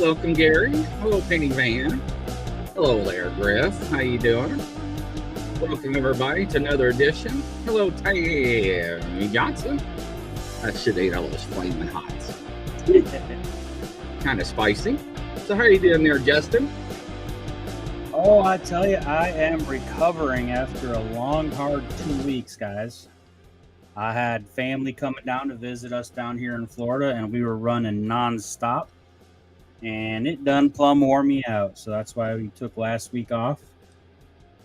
Welcome, Gary. Hello, Penny Van. Hello there, Griff. How you doing? Welcome, everybody, to another edition. Hello, Tammy Johnson. I should eat all those flaming hots. Kind of spicy. So how you doing there, Justin? Oh, I tell you, I am recovering after a long, hard 2 weeks, guys. I had family coming down to visit us down here in Florida, and we were running nonstop. And it done plumb wore me out. So that's why we took last week off.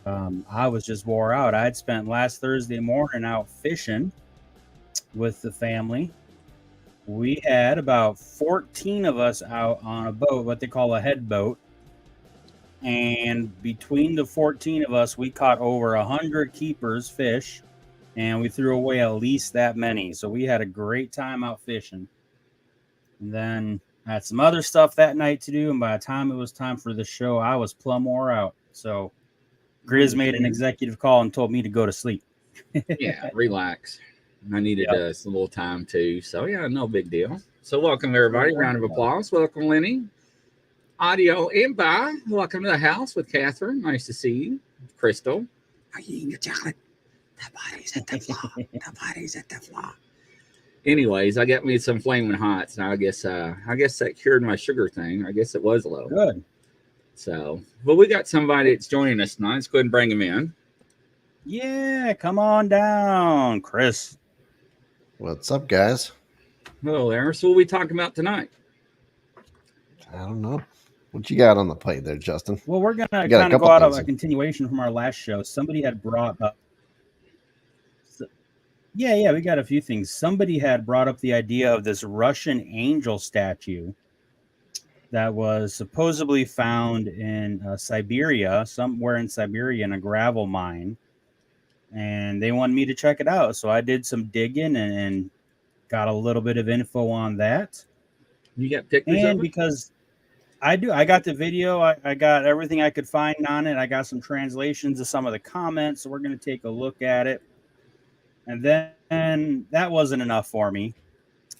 I was just wore out. I had spent last Thursday morning out fishing with the family. We had about 14 of us out on a boat, what they call a head boat. And between the 14 of us, we caught over 100 keepers fish, and we threw away at least that many. So we had a great time out fishing. And then I had some other stuff that night to do, and by the time it was time for the show, I was plumb wore out. So Grizz made an executive call and told me to go to sleep. Yeah, relax. I needed some little time too. So yeah, no big deal. So welcome everybody. Round of applause. Welcome, Lenny. Audio and bye. Welcome to the house with Catherine. Nice to see you. Crystal. Are you eating your chocolate? The body's at the floor. The body's at the floor. Anyways, I got me some flaming hots. Now I guess that cured my sugar thing. I guess it was low. Good. So, but we got somebody that's joining us tonight. Let's go ahead and bring him in. Yeah, come on down, Chris. What's up, guys? Hello there. So what are we talking about tonight? I don't know. What you got on the plate there, Justin? Well, we're going to kind of go out of a continuation from our last show. Somebody had brought up... Yeah, we got a few things. Somebody had brought up the idea of this Russian angel statue that was supposedly found in Siberia, somewhere in Siberia in a gravel mine. And they wanted me to check it out. So I did some digging and got a little bit of info on that. You got pictures of it? Because I do. I got the video. I got everything I could find on it. I got some translations of some of the comments. So we're going to take a look at it. And then that wasn't enough for me.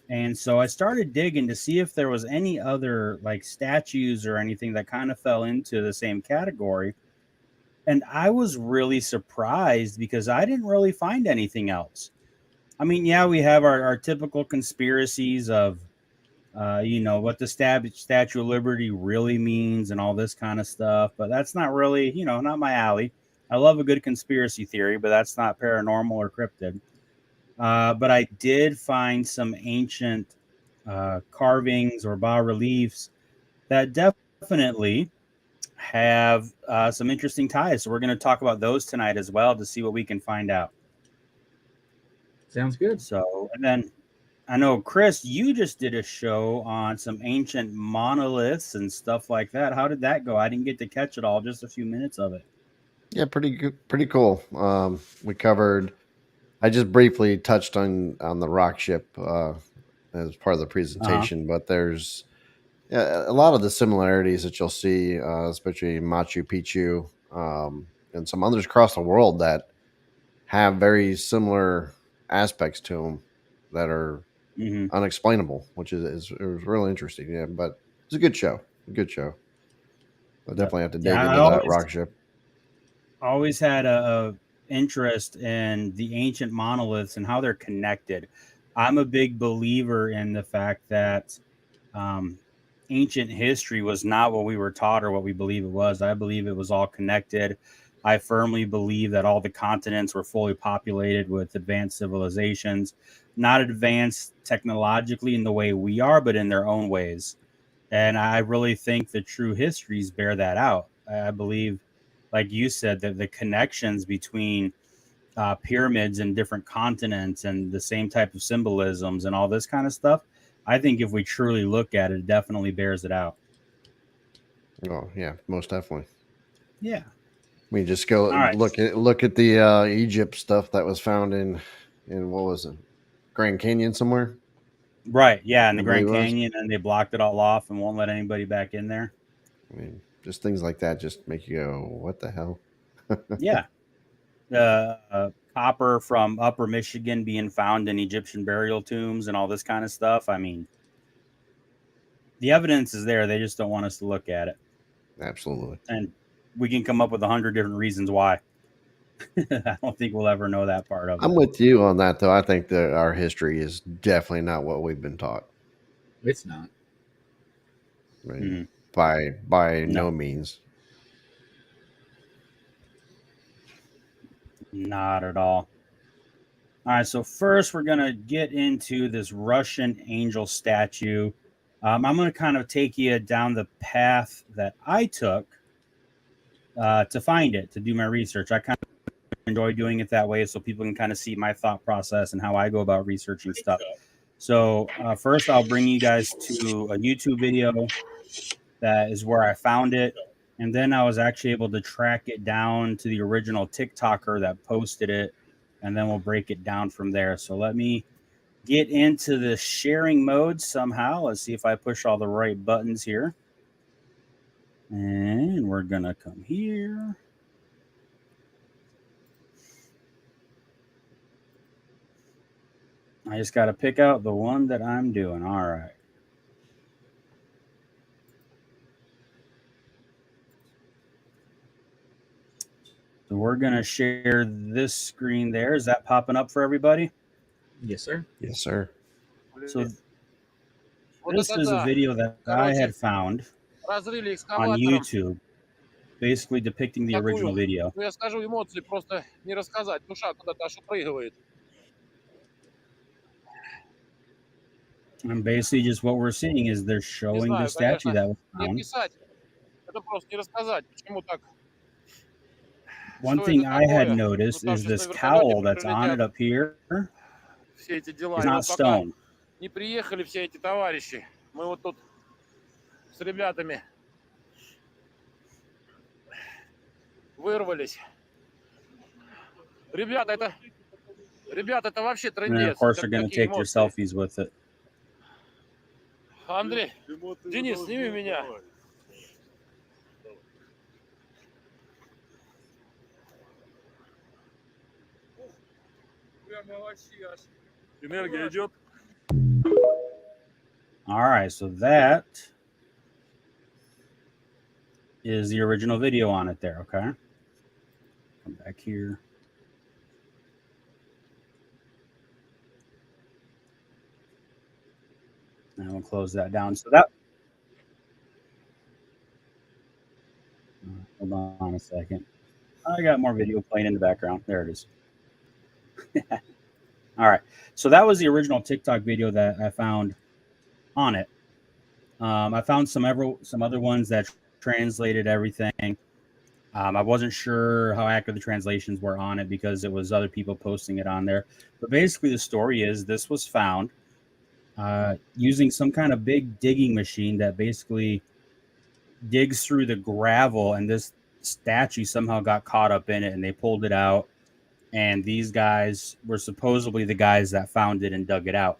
And so I started digging to see if there was any other like statues or anything that kind of fell into the same category. And I was really surprised because I didn't really find anything else. I mean, yeah, we have our typical conspiracies of, what the Statue of Liberty really means and all this kind of stuff. But that's not really, not my alley. I love a good conspiracy theory, but that's not paranormal or cryptid. But I did find some ancient carvings or bas-reliefs that definitely have some interesting ties. So we're going to talk about those tonight as well to see what we can find out. Sounds good. So, and then I know, Chris, you just did a show on some ancient monoliths and stuff like that. How did that go? I didn't get to catch it all, just a few minutes of it. Yeah, pretty good, pretty cool. We covered. I just briefly touched on the rock ship as part of the presentation, but there's a lot of the similarities that you'll see, especially Machu Picchu and some others across the world that have very similar aspects to them that are unexplainable, which is really interesting. Yeah, but it's a good show. I definitely have to dig into that rock ship. Always had a interest in the ancient monoliths and how they're connected. I'm a big believer in the fact that ancient history was not what we were taught or what we believe it was. I believe it was all connected. I firmly believe that all the continents were fully populated with advanced civilizations, not advanced technologically in the way we are, but in their own ways. And I really think the true histories bear that out. I believe, like you said, that the connections between pyramids and different continents and the same type of symbolisms and all this kind of stuff, I think if we truly look at it, it definitely bears it out. Oh, yeah, most definitely. Yeah. We just go look at the Egypt stuff that was found in what was it, Grand Canyon somewhere? Right. Yeah, in the Grand Canyon, and they blocked it all off and won't let anybody back in there. I mean, just things like that just make you go, "What the hell?" Yeah. Copper from Upper Michigan being found in Egyptian burial tombs and all this kind of stuff. I mean, the evidence is there. They just don't want us to look at it. Absolutely. And we can come up with 100 different reasons why. I don't think we'll ever know that part of it. I'm with you on that, though. I think that our history is definitely not what we've been taught. It's not. I mean, by No. no means. Not at all. All right, so first we're going to get into this Russian angel statue. I'm going to kind of take you down the path that I took to find it, to do my research. I kind of enjoy doing it that way so people can kind of see my thought process and how I go about researching stuff. So first I'll bring you guys to a YouTube video that is where I found it. And then I was actually able to track it down to the original TikToker that posted it. And then we'll break it down from there. So let me get into the sharing mode somehow. Let's see if I push all the right buttons here. And we're going to come here. I just got to pick out the one that I'm doing. All right. So we're going to share this screen there. Is that popping up for everybody? Yes, sir. Yes, sir. So this is a video that I had found on YouTube, basically depicting the original video. Я скажу эмоции, просто не рассказать. Душа куда-то аж упрыгивает. And basically just what we're seeing is they're showing the statue that was Не found. писать, это просто не рассказать. Почему так? One thing I had noticed is this cowl that's on it up here Все эти дела. is И not вот пока stone. не приехали все эти товарищи, мы вот тут с ребятами вырвались. Ребята, это вообще And then, трындец. of course, they're going to Такие take their эмоции. selfies with it. Андрей, Денис, сними меня. Энергия идет. All right, so that is the original video on it there, okay? Come back here. And we'll close that down. So that... Hold on a second. I got more video playing in the background. There it is. All right. So that was the original TikTok video that I found on it. I found some other ones that translated everything. I wasn't sure how accurate the translations were on it because it was other people posting it on there. But basically the story is this was found using some kind of big digging machine that basically digs through the gravel, and this statue somehow got caught up in it and they pulled it out. And these guys were supposedly the guys that found it and dug it out.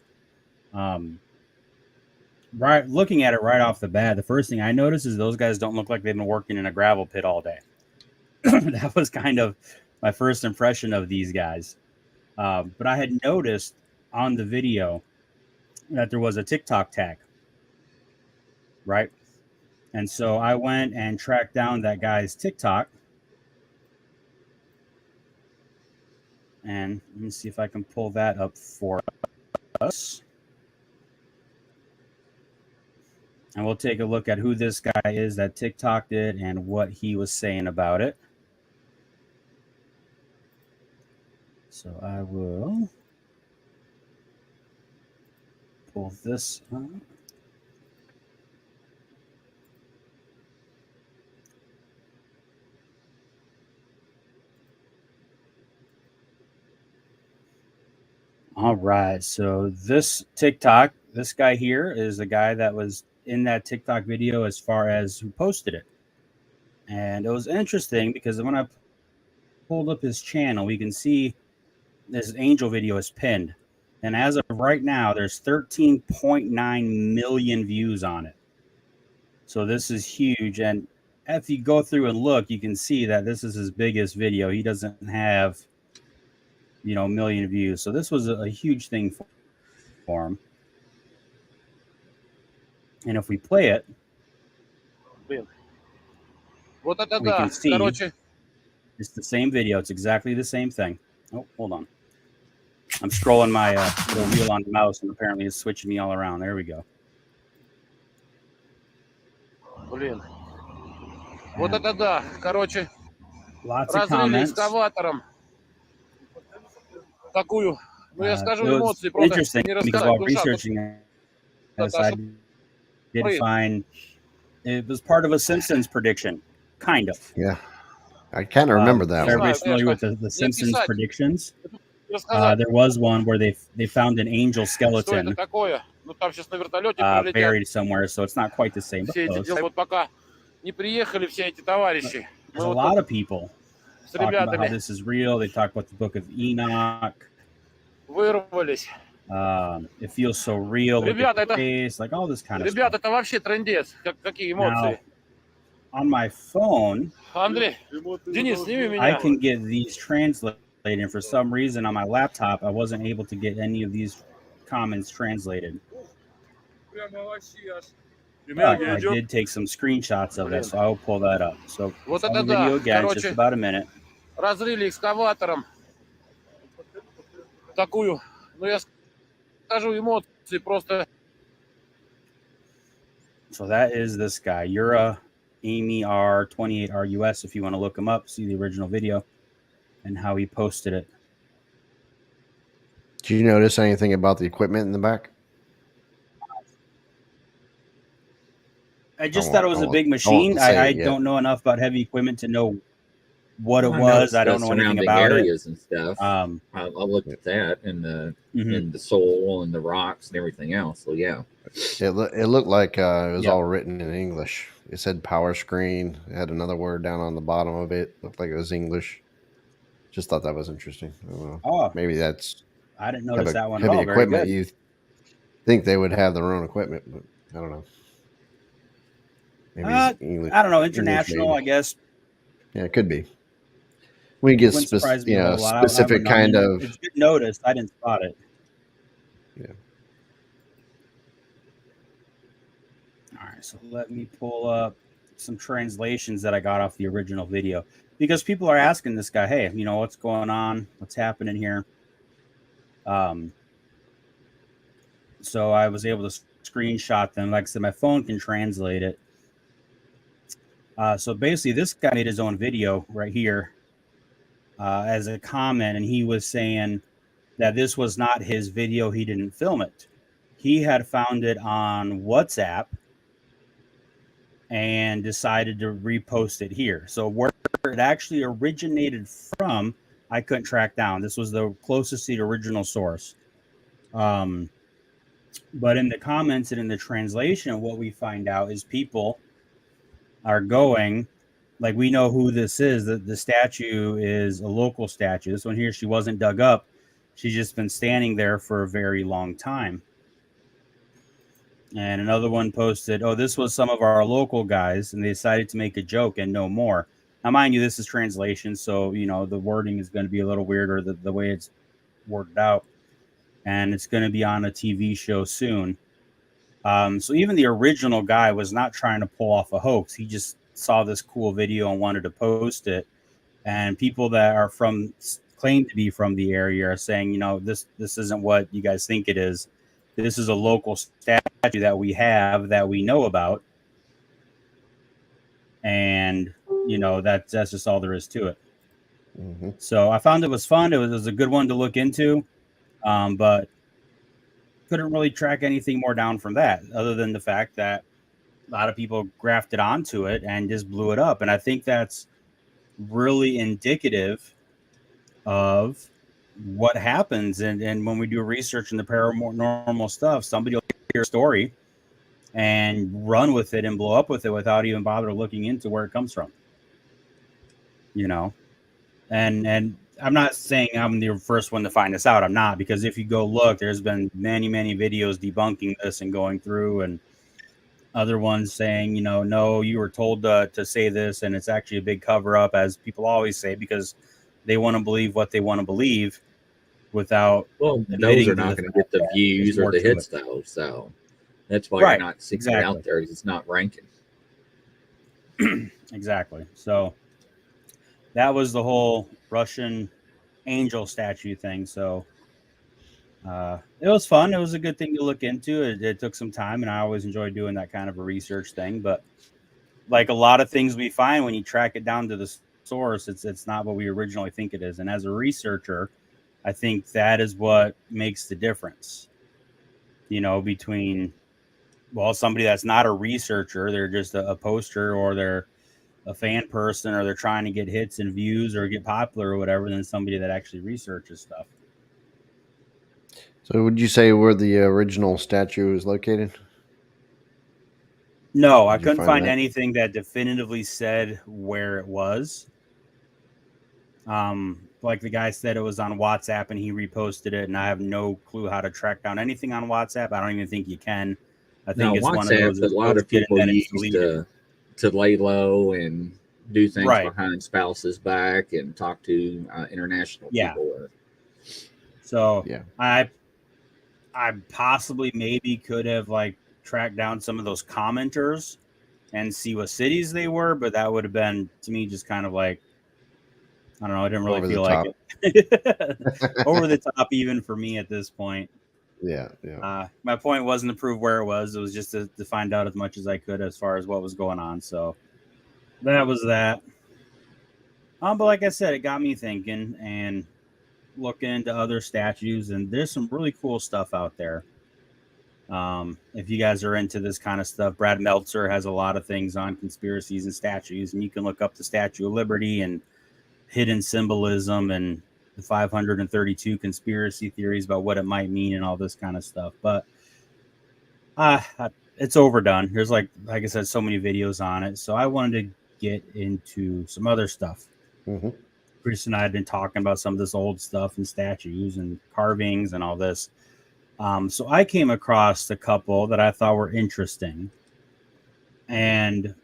Right, looking at it right off the bat, the first thing I noticed is those guys don't look like they've been working in a gravel pit all day. That was kind of my first impression of these guys. But I had noticed on the video that there was a TikTok tag, right? And so I went and tracked down that guy's TikTok. And let me see if I can pull that up for us. And we'll take a look at who this guy is that TikToked it and what he was saying about it. So I will pull this up. All right. So this TikTok, this guy here is the guy that was in that TikTok video as far as who posted it. And it was interesting because when I pulled up his channel, we can see this angel video is pinned. And as of right now, there's 13.9 million views on it. So this is huge. And if you go through and look, you can see that this is his biggest video. He doesn't have, a million views. So this was a huge thing for him. And if we play it, Блин. Вот это we да. can see Короче, it's the same video. It's exactly the same thing. Oh, hold on. I'm scrolling my little wheel on the mouse, and apparently it's switching me all around. There we go. блин. Вот And это да. Короче, lots of разрыли comments. экскаватором такую, ну я скажу, It was эмоции просто interesting не because рассказать. while Душа researching this, I куда-то did find it was part of a Simpsons prediction, kind of. Yeah, I kind of remember If that one. everybody's знаю, familiar with конечно. the Не Simpsons описать, predictions, рассказать, there was one where they found an angel что это skeleton такое. Ну там сейчас на вертолете пролетят buried somewhere, so it's not quite the same, but все эти close. дела. Вот пока не приехали все эти товарищи, There's мы a вот lot тут of people с talking about how ребятами this is real. They talk about the Book of Enoch. вырвались. It feels so real. Look at Ребята, the это, face, like all this kind of ребята, stuff. это вообще трындец. Какие Now, эмоции. on my phone, Андрей, Денис, сними I меня. can get these translated, and for some reason on my laptop, I wasn't able to get any of these comments translated. But I did take some screenshots of that, so I'll pull that up. So Вот on это the video да. again, it's just Короче, about a minute. разрыли экскаватором такую, ну я скажу, эмоции просто. So that is this guy, Yura Amy R 28RUS. If you want to look him up, see the original video and how he posted it. Did you notice anything about the equipment in the back? I just thought it was a big I machine. won't say I it yet. don't know enough about heavy equipment to know what it I know was. it's I the don't know anything surrounding about it. areas and stuff. I looked at that and the soil and the rocks and everything else. So yeah, It looked like it was all written in English. It said power screen. It had another word down on the bottom of it. Looked like it was English. Just thought that was interesting. I don't know. Oh, maybe that's I didn't notice that one at heavy all. Very equipment. good. You think they would have their own equipment, but I don't know. Maybe it's English. I don't know. International, I guess. Yeah, it could be. We get specific kind of. It's good notice. I didn't spot it. Yeah. All right, so let me pull up some translations that I got off the original video because people are asking this guy, "Hey, you know what's going on? What's happening here?" So I was able to screenshot them. Like I said, my phone can translate it. So basically, this guy made his own video right here as a comment, and he was saying that this was not his video. He didn't film it. He had found it on WhatsApp and decided to repost it here. So where it actually originated from, I couldn't track down. This was the closest to the original source. But in the comments and in the translation, what we find out is people are going, like, we know who this is. The statue is a local statue. This one here, she wasn't dug up. She's just been standing there for a very long time. And another one posted, "Oh, this was some of our local guys, and they decided to make a joke and no more." Now, mind you, this is translation, so, you know, the wording is going to be a little weirder, the way it's worded out. And it's going to be on a TV show soon. So even the original guy was not trying to pull off a hoax. He just saw this cool video and wanted to post it. And people that are claim to be from the area are saying, you know, this isn't what you guys think it is. This is a local statue that we have that we know about. And, you know, that's just all there is to it. Mm-hmm. So I found it was fun. It was a good one to look into. But couldn't really track anything more down from that other than the fact that a lot of people grafted onto it and just blew it up. And I think that's really indicative of what happens. And when we do research in the paranormal stuff, somebody will hear a story and run with it and blow up with it without even bother looking into where it comes from. You know, and I'm not saying I'm the first one to find this out. I'm not, because if you go look, there's been many videos debunking this and going through, and other ones saying, you know, no, you were told to say this, and it's actually a big cover up, as people always say, because they want to believe what they want to believe without. Well, those are not going to get the views or the hits though. So That's why Right, you're not seeing it exactly. out there. It's not ranking. Exactly. So that was the whole Russian angel statue thing. So it was fun. It was a good thing to look into. It took some time, and I always enjoy doing that kind of a research thing. But like a lot of things we find when you track it down to the source, it's not what we originally think it is. And as a researcher, I think that is what makes the difference, between, well, somebody that's not a researcher, they're just a poster, or they're a fan person, or they're trying to get hits and views or get popular or whatever, than somebody that actually researches stuff. So would you say where the original statue is located? No, I Did you couldn't find that? anything that definitively said where it was. Like the guy said, it was on WhatsApp and he reposted it, and I have no clue how to track down anything on WhatsApp. I don't even think you can. I think it's one of those. A lot of people use deleted. to lay low and do things Right. behind spouses' back and talk to international people. So I possibly maybe could have like tracked down some of those commenters and see what cities they were, but that would have been, to me, just kind of like, I don't know, I didn't really feel like it. Over the top even for me at this point. Yeah. My point wasn't to prove where it was. It was just to find out as much as I could as far as what was going on. So that was that. But like I said, it got me thinking and looking into other statues, and there's some really cool stuff out there. If you guys are into this kind of stuff, Brad Meltzer has a lot of things on conspiracies and statues, and you can look up the Statue of Liberty and hidden symbolism and the 532 conspiracy theories about what it might mean and all this kind of stuff. But it's overdone. There's like I said, so many videos on it. So I wanted to get into some other stuff. Mm-hmm. Chris and I had been talking about some of this old stuff and statues and carvings and all this. So I came across a couple that I thought were interesting. And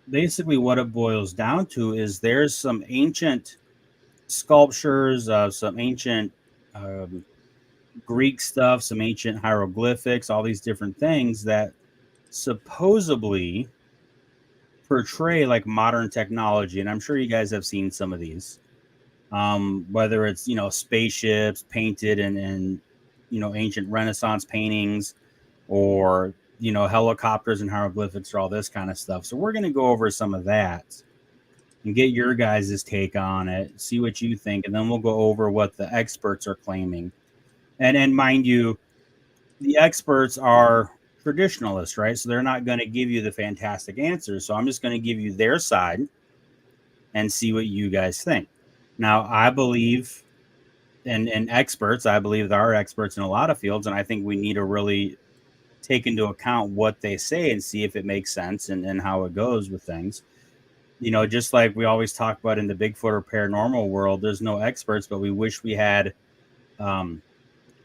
basically what it boils down to is there's some ancient sculptures, some ancient Greek stuff, some ancient hieroglyphics, all these different things that supposedly portray like modern technology. And I'm sure you guys have seen some of these, whether it's, spaceships painted in ancient Renaissance paintings, or, helicopters and hieroglyphics, or all this kind of stuff. So we're going to go over some of that and get your guys' take on it, see what you think, and then we'll go over what the experts are claiming. And mind you, the experts are traditionalists, right? So they're not going to give you the fantastic answers. So I'm just going to give you their side and see what you guys think. Now, I believe in experts. I believe there are experts in a lot of fields, and I think we need to really take into account what they say and see if it makes sense and how it goes with things. Just like we always talk about in the Bigfoot or paranormal world, there's no experts, but we wish we had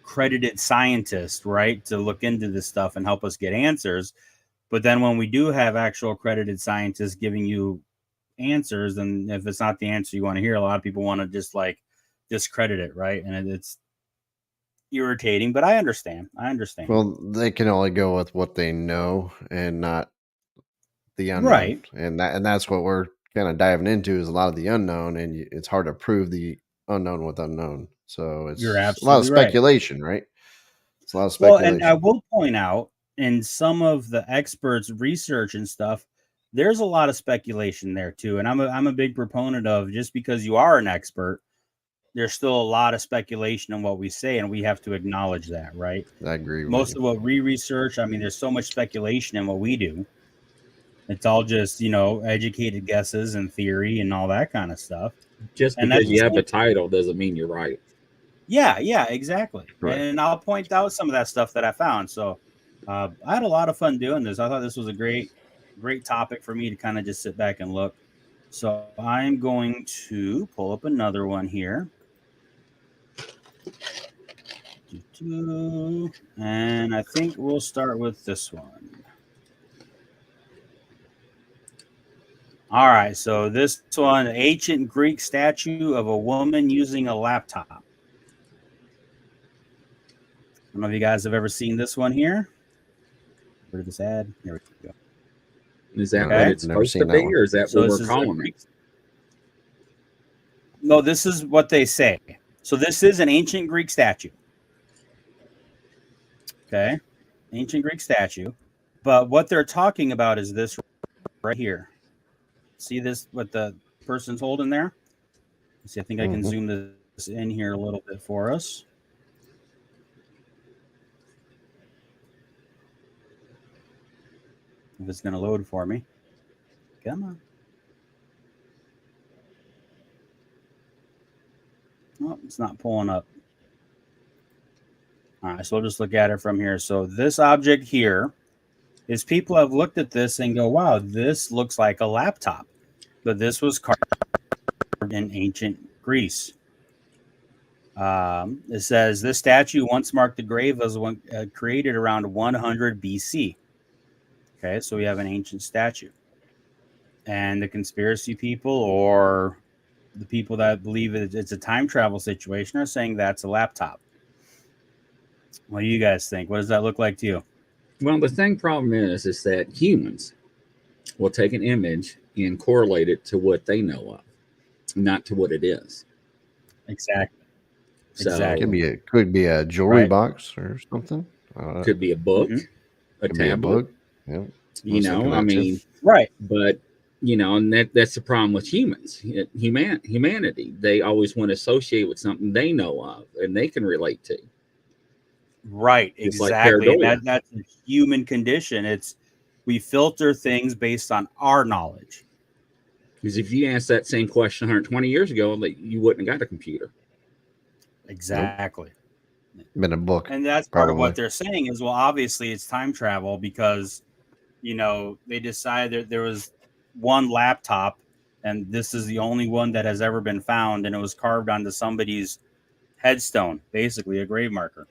credited scientists, right, to look into this stuff and help us get answers. But then when we do have actual accredited scientists giving you answers, and if it's not the answer you want to hear, a lot of people want to just like discredit it, right? And it's irritating, but I understand. Well, they can only go with what they know and not the unknown, right? And that's what we're kind of diving into, is a lot of the unknown, and it's hard to prove the unknown with unknown. So it's a lot of speculation, right? It's a lot of speculation. Well, and I will point out, in some of the experts' research and stuff, there's a lot of speculation there too. And I'm a big proponent of, just because you are an expert, there's still a lot of speculation in what we say, and we have to acknowledge that, right? I agree. Most of what we research, I mean, there's so much speculation in what we do. It's all just, educated guesses and theory and all that kind of stuff. Just because you have a title doesn't mean you're right. Yeah, exactly. Right. And I'll point out some of that stuff that I found. So I had a lot of fun doing this. I thought this was a great topic for me to kind of just sit back and look. So I'm going to pull up another one here. And I think we'll start with this one. All right, so this one, ancient Greek statue of a woman using a laptop. I don't know if you guys have ever seen this one here. rid of this ad. There we go. Is that Okay. what it's Never supposed to seen that be, one. or is that So what this we're is calling it? No, this is what they say. So this is an ancient Greek statue. Okay, ancient Greek statue. But what they're talking about is this right here. See this? What the person's holding there? Let's see, I think I can zoom this in here a little bit for us. If it's going to load for me. Come on. Oh, it's not pulling up. All right, so we'll just look at it from here. So this object here is people have looked at this and go, wow, this looks like a laptop. But this was carved in ancient Greece. It says this statue once marked the grave as one created around 100 BC. Okay, so we have an ancient statue. And the conspiracy people or the people that believe it's a time travel situation are saying that's a laptop. What do you guys think? What does that look like to you? Well, the problem is that humans will take an image and correlate it to what they know of, not to what it is. Exactly. So Could be a jewelry box or something. Could be a book, a could tablet. Be a book. Yeah. You know, I mean, right. But you know, and that's the problem with humans, humanity. They always want to associate with something they know of and they can relate to. Right, It's exactly. Like that's a human condition. It's we filter things based on our knowledge. Because if you asked that same question 120 years ago, you wouldn't have got a computer. Exactly. Nope. Been a book. And that's part of what they're saying is, well, obviously it's time travel because, you know, they decided there was one laptop and this is the only one that has ever been found. And it was carved onto somebody's headstone, basically a grave marker.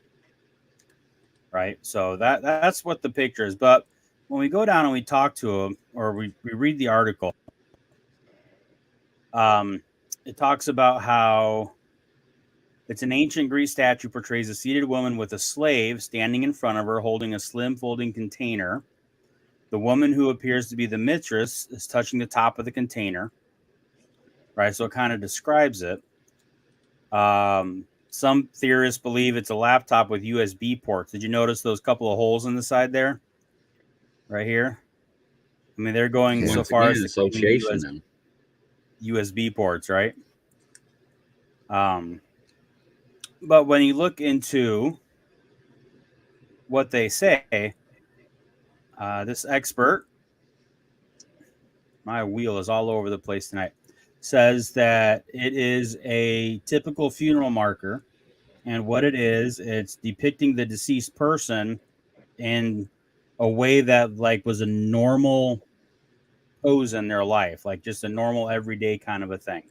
Right. So that's what the picture is. But when we go down and we talk to them or we read the article, it talks about how it's an ancient Greece statue portrays a seated woman with a slave standing in front of her holding a slim folding container. The woman who appears to be the mistress is touching the top of the container. Right. So it kind of describes it. Some theorists believe it's a laptop with USB ports. Did you notice those couple of holes in the side there? Right here. I mean, they're going so far as association USB ports, right? But when you look into what they say, this expert, my wheel is all over the place tonight, says that it is a typical funeral marker. And what it is, it's depicting the deceased person in a way that like was a normal pose in their life, like just a normal everyday kind of a thing.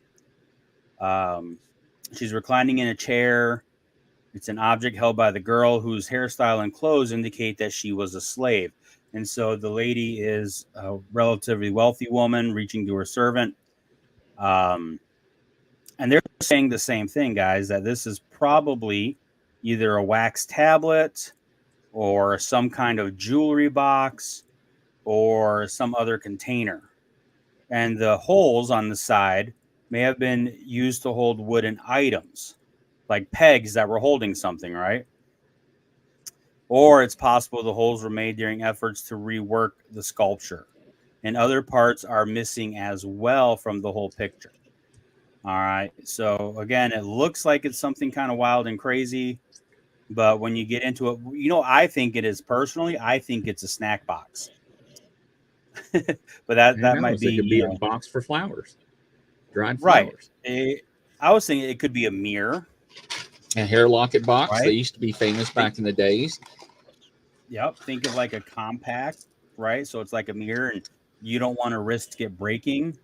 She's reclining in a chair. It's an object held by the girl whose hairstyle and clothes indicate that she was a slave. And so the lady is a relatively wealthy woman reaching to her servant. And they're saying the same thing, guys, that this is probably either a wax tablet or some kind of jewelry box or some other container. And the holes on the side may have been used to hold wooden items, like pegs that were holding something, right? Or it's possible the holes were made during efforts to rework the sculpture. And other parts are missing as well from the whole picture. All right. So again, it looks like it's something kind of wild and crazy. But when you get into it, you know, I think it is personally, I think it's a snack box. But that might be, it could be a box for flowers, dried right. flowers. I was thinking it could be a mirror. A hair locket box. Right? They used to be famous back in the days. Yep. Think of like a compact, right? So it's like a mirror and you don't want to risk it breaking.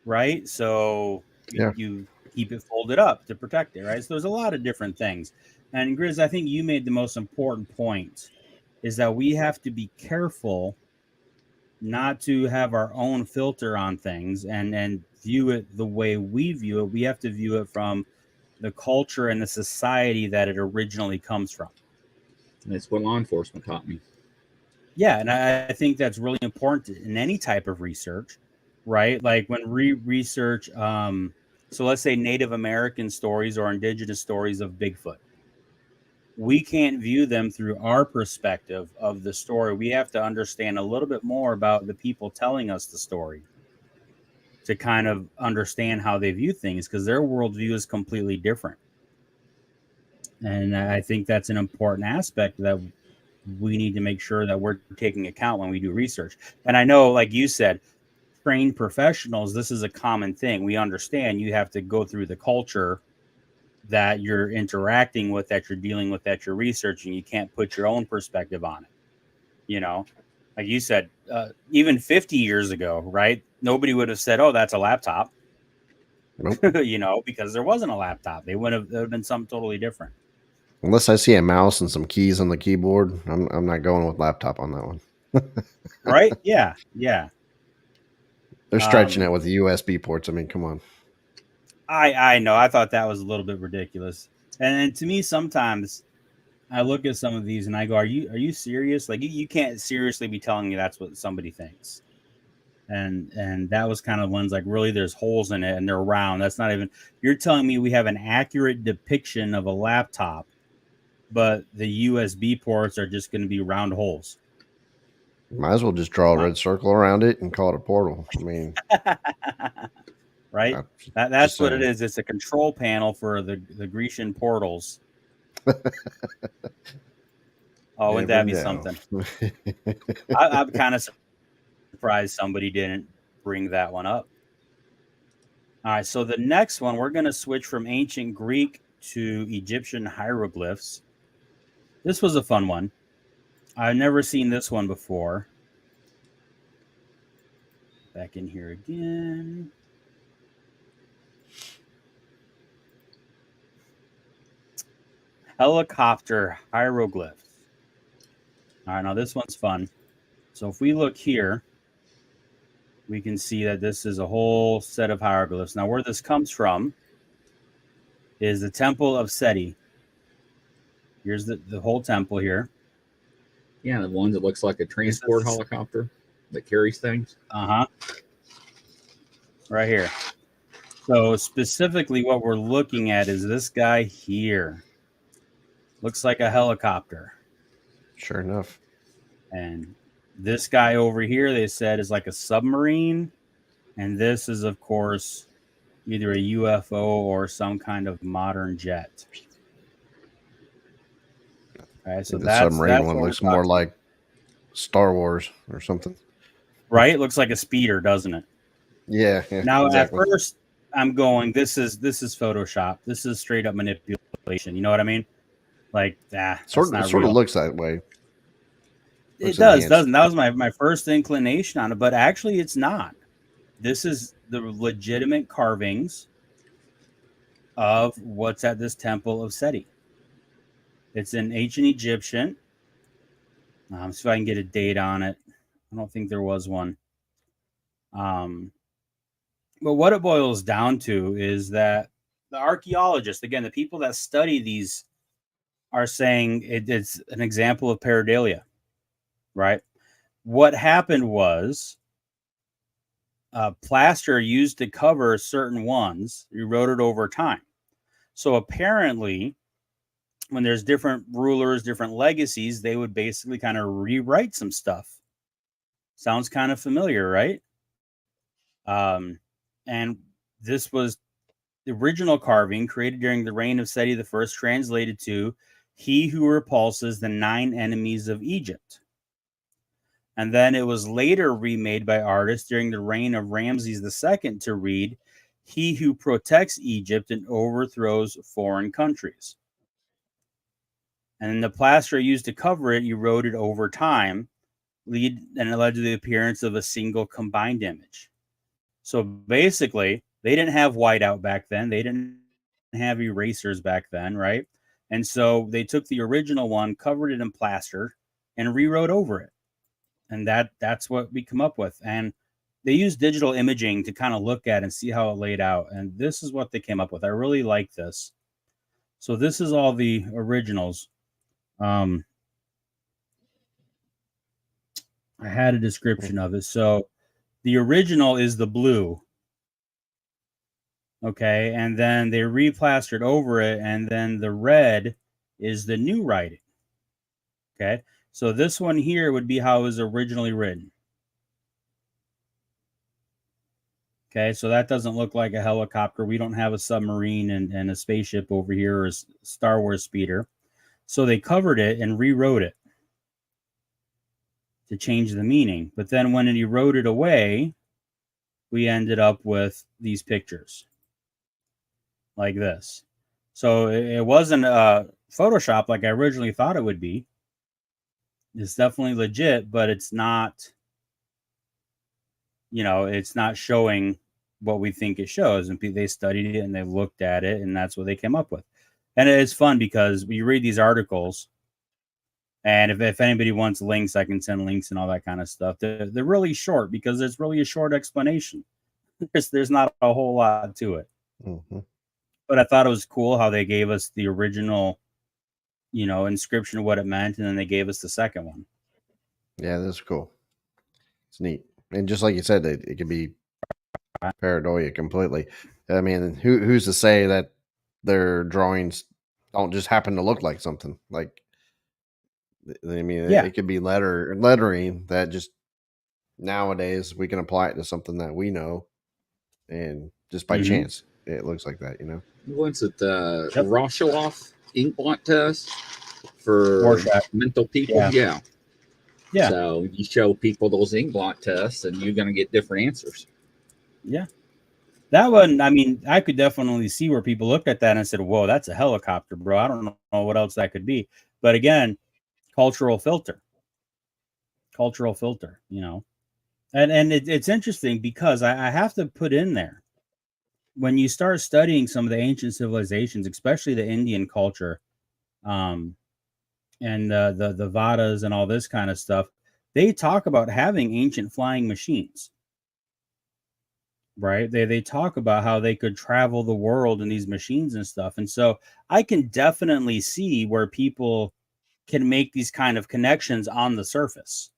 Right. So you keep it folded up to protect it. Right. So there's a lot of different things. And Grizz, I think you made the most important point is that we have to be careful not to have our own filter on things and view it the way we view it. We have to view it from the culture and the society that it originally comes from. That's what law enforcement taught me. Yeah, and I think that's really important in any type of research, right? Like when we research, so let's say Native American stories or indigenous stories of Bigfoot, we can't view them through our perspective of the story. We have to understand a little bit more about the people telling us the story to kind of understand how they view things, because their worldview is completely different. And I think that's an important aspect that we need to make sure that we're taking account when we do research. And I know, like you said, trained professionals, this is a common thing. We understand you have to go through the culture that you're interacting with, that you're dealing with, that you're researching. You can't put your own perspective on it. You know, like you said, even 50 years ago, right? Nobody would have said, oh, that's a laptop. Nope. You know, because there wasn't a laptop. It would have been something totally different. Unless I see a mouse and some keys on the keyboard, I'm not going with laptop on that one. Right? Yeah. Yeah. They're stretching it with the USB ports. I mean, come on. I know. I thought that was a little bit ridiculous. And to me, sometimes I look at some of these and I go, are you serious? Like you can't seriously be telling me that's what somebody thinks. And that was kind of ones like, really, there's holes in it and they're round. That's not even, you're telling me we have an accurate depiction of a laptop, but the USB ports are just going to be round holes. Might as well just draw a red circle around it and call it a portal. I mean, right? That's what it is. It's a control panel for the Grecian portals. Oh, wouldn't that be something? I'm kind of surprised somebody didn't bring that one up. All right, so the next one, we're going to switch from ancient Greek to Egyptian hieroglyphs. This was a fun one. I've never seen this one before. Back in here again. Helicopter hieroglyphs. All right, now this one's fun. So if we look here, we can see that this is a whole set of hieroglyphs. Now, where this comes from is the Temple of Seti. Here's the whole temple here. Yeah, the ones that looks like a transport helicopter that carries things. Right here. So specifically what we're looking at is this guy here. Looks like a helicopter. Sure enough. And this guy over here, they said, is like a submarine. And this is, of course, either a UFO or some kind of modern jet. Okay, so the submarine one looks more like Star Wars or something. Right? It looks like a speeder, doesn't it? Yeah. Now, exactly. at first, I'm going, this is Photoshop. This is straight up manipulation. You know what I mean? Like, sort of looks that way. It does, doesn't? That was my first inclination on it, but actually it's not. This is the legitimate carvings of what's at this Temple of Seti. It's in ancient Egyptian. See if I can get a date on it. I don't think there was one. But what it boils down to is that the archaeologists, again, the people that study these, are saying it's an example of pareidolia, right? What happened was plaster used to cover certain ones eroded over time. So apparently, when there's different rulers, different legacies, they would basically kind of rewrite some stuff. Sounds kind of familiar, right? And this was the original carving created during the reign of Seti I, translated to "He who repulses the 9 enemies of Egypt." And then it was later remade by artists during the reign of Ramses II to read, "He who protects Egypt and overthrows foreign countries." And the plaster used to cover it eroded over time, and it led to the appearance of a single combined image. So basically, they didn't have whiteout back then. They didn't have erasers back then, right? And so they took the original one, covered it in plaster, and rewrote over it. And that's what we come up with. And they used digital imaging to kind of look at and see how it laid out. And this is what they came up with. I really like this. So this is all the originals. I had a description of it. So the original is the blue. Okay. And then they replastered over it. And then the red is the new writing. Okay. So this one here would be how it was originally written. Okay. So that doesn't look like a helicopter. We don't have a submarine and a spaceship over here or a Star Wars speeder. So they covered it and rewrote it to change the meaning. But then when he wrote it away, we ended up with these pictures like this. So it wasn't Photoshop like I originally thought it would be. It's definitely legit, but it's not, it's not showing what we think it shows. And they studied it and they looked at it, and that's what they came up with. And it's fun because you read these articles, and if anybody wants links, I can send links and all that kind of stuff. They're really short because it's really a short explanation. There's not a whole lot to it. Mm-hmm. But I thought it was cool how they gave us the original, inscription of what it meant, and then they gave us the second one. Yeah, that's cool. It's neat. And just like you said, it could be paranoia completely. I mean, who's to say that their drawings don't just happen to look like something? Like, I mean, Yeah. it could be lettering that just nowadays we can apply it to something that we know, and just by chance it looks like that. What's it? The Rorschach ink blot test for Rorschach. mental people. Yeah. So you show people those ink blot tests, and you're going to get different answers. Yeah. That one, I mean, I could definitely see where people looked at that and said, whoa, that's a helicopter, bro. I don't know what else that could be. But again, cultural filter, And it's interesting because I have to put in there, when you start studying some of the ancient civilizations, especially the Indian culture, and the Vadas and all this kind of stuff, they talk about having ancient flying machines. Right? They talk about how they could travel the world in these machines and stuff. And so I can definitely see where people can make these kind of connections on the surface.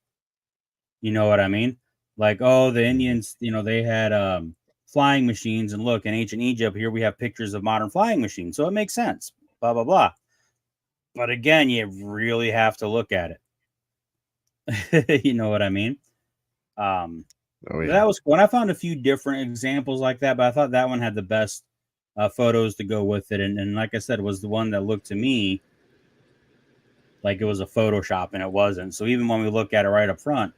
You know what I mean? Like, oh, the Indians, they had flying machines, and look, in ancient Egypt, here we have pictures of modern flying machines. So it makes sense. Blah, blah, blah. But again, you really have to look at it. You know what I mean? That was cool. And I found a few different examples like that, but I thought that one had the best photos to go with it. And like I said, was the one that looked to me like it was a Photoshop, and it wasn't. So even when we look at it right up front,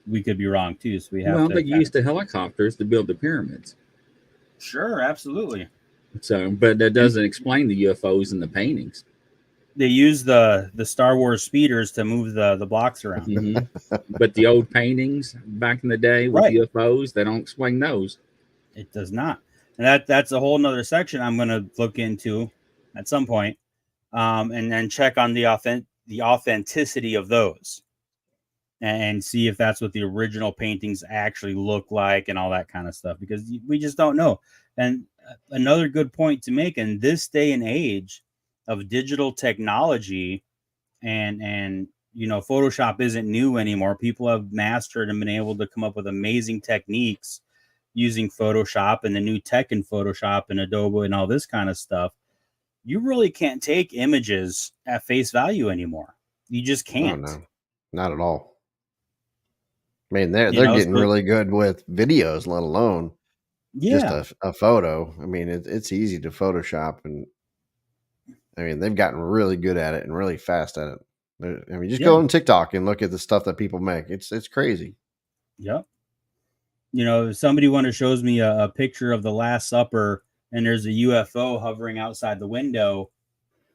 we could be wrong too. So we have to. They used the helicopters to build the pyramids. Sure, absolutely. So, but that doesn't explain the UFOs and the paintings. They use the Star Wars speeders to move the blocks around. But the old paintings back in the day with UFOs, they don't explain those. It does not. And that's a whole nother section I'm going to look into at some point, and then check on the authenticity of those, and see if that's what the original paintings actually look like and all that kind of stuff, because we just don't know. And another good point to make, in this day and age of digital technology, and Photoshop isn't new anymore. People have mastered and been able to come up with amazing techniques using Photoshop and the new tech in Photoshop and Adobe and all this kind of stuff. You really can't take images at face value anymore. You just can't. No, not at all. I mean, they're getting really good with videos, let alone just a photo. I mean, it's easy to Photoshop, and I mean, they've gotten really good at it and really fast at it. I mean, just go on TikTok and look at the stuff that people make. It's crazy. Yep. If somebody shows me a picture of the Last Supper and there's a UFO hovering outside the window,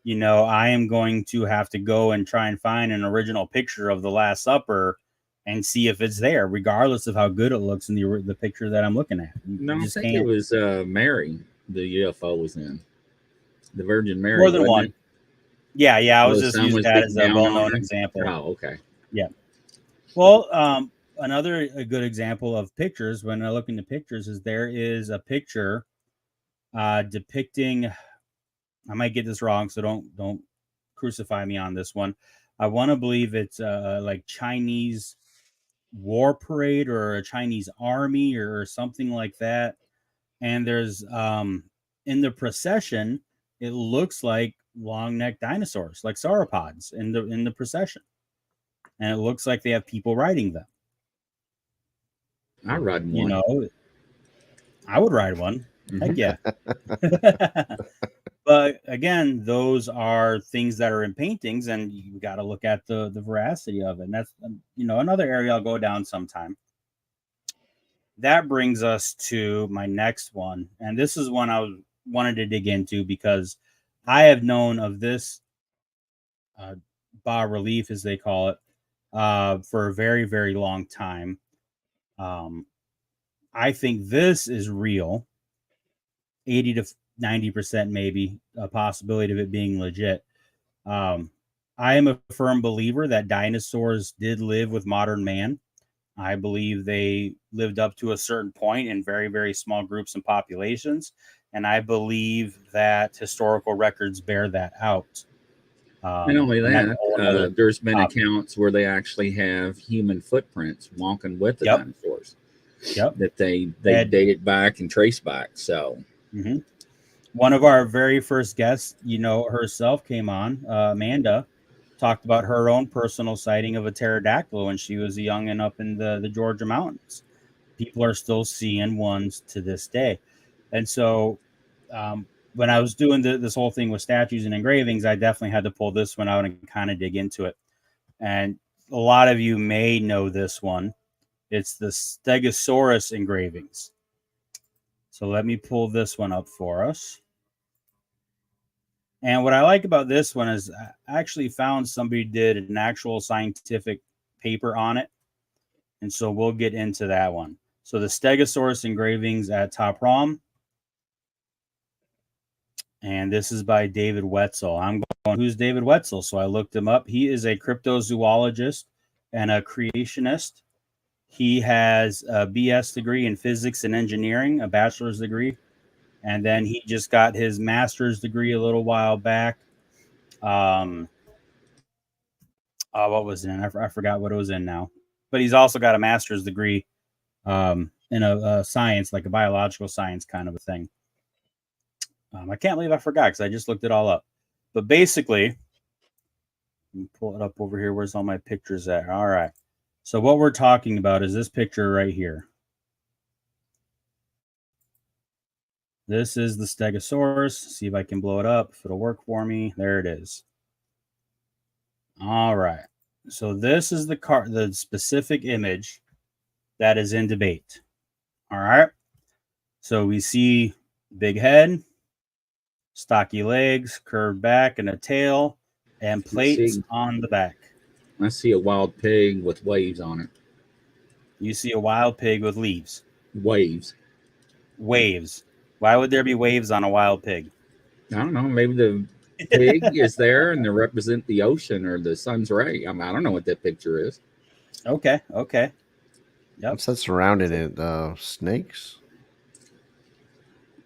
I am going to have to go and try and find an original picture of the Last Supper and see if it's there, regardless of how good it looks in the picture that I'm looking at. No, I think it was Mary the UFO was in. The Virgin Mary. More than one. It? Yeah. I was just using that as a well-known example. Oh, okay. Yeah. Well, a good example of pictures, when I look into pictures, is there is a picture depicting, I might get this wrong, so don't crucify me on this one. I want to believe it's like Chinese war parade or a Chinese army or something like that. And there's in the procession, it looks like long-necked dinosaurs, like sauropods in the procession. And it looks like they have people riding them. I ride one. You know, I would ride one. Heck yeah. But again, those are things that are in paintings, and you got to look at the veracity of it. And that's, another area I'll go down sometime. That brings us to my next one. And this is one I wanted to dig into because I have known of this bas relief, as they call it, for a very, very long time. I think this is real. 80 to 90% maybe a possibility of it being legit. I am a firm believer that dinosaurs did live with modern man. I believe they lived up to a certain point in very, very small groups and populations. And I believe that historical records bear that out. Not only that, there's been accounts where they actually have human footprints walking with the dinosaurs. Yep. That they dated back and traced back. So one of our very first guests, herself came on, Amanda, talked about her own personal sighting of a pterodactyl when she was young and up in the Georgia mountains. People are still seeing ones to this day. And so when I was doing this whole thing with statues and engravings, I definitely had to pull this one out and kind of dig into it. And a lot of you may know this one. It's the Stegosaurus engravings. So let me pull this one up for us. And what I like about this one is I actually found somebody did an actual scientific paper on it. And so we'll get into that one. So the Stegosaurus engravings at Top Rom. And this is by David Wetzel. I'm going, who's David Wetzel? So I looked him up. He is a cryptozoologist and a creationist. He has a BS degree in physics and engineering, a bachelor's degree. And then he just got his master's degree a little while back. What was it in? I forgot what it was in now. But he's also got a master's degree in a science, like a biological science kind of a thing. I can't believe I forgot because I just looked it all up. But basically, let me pull it up over here. Where's all my pictures at? All right. So what we're talking about is this picture right here. This is the Stegosaurus. See if I can blow it up, if it'll work for me. There it is. All right. So this is the specific image that is in debate. All right. So we see big head, stocky legs, curved back, and a tail, and plates on the back. I see a wild pig with waves on it. You see a wild pig with leaves. Waves. Why would there be waves on a wild pig? I don't know. Maybe the pig is there and they represent the ocean or the sun's ray. I don't know what that picture is. Okay. Yep. What's that surrounded in? Snakes?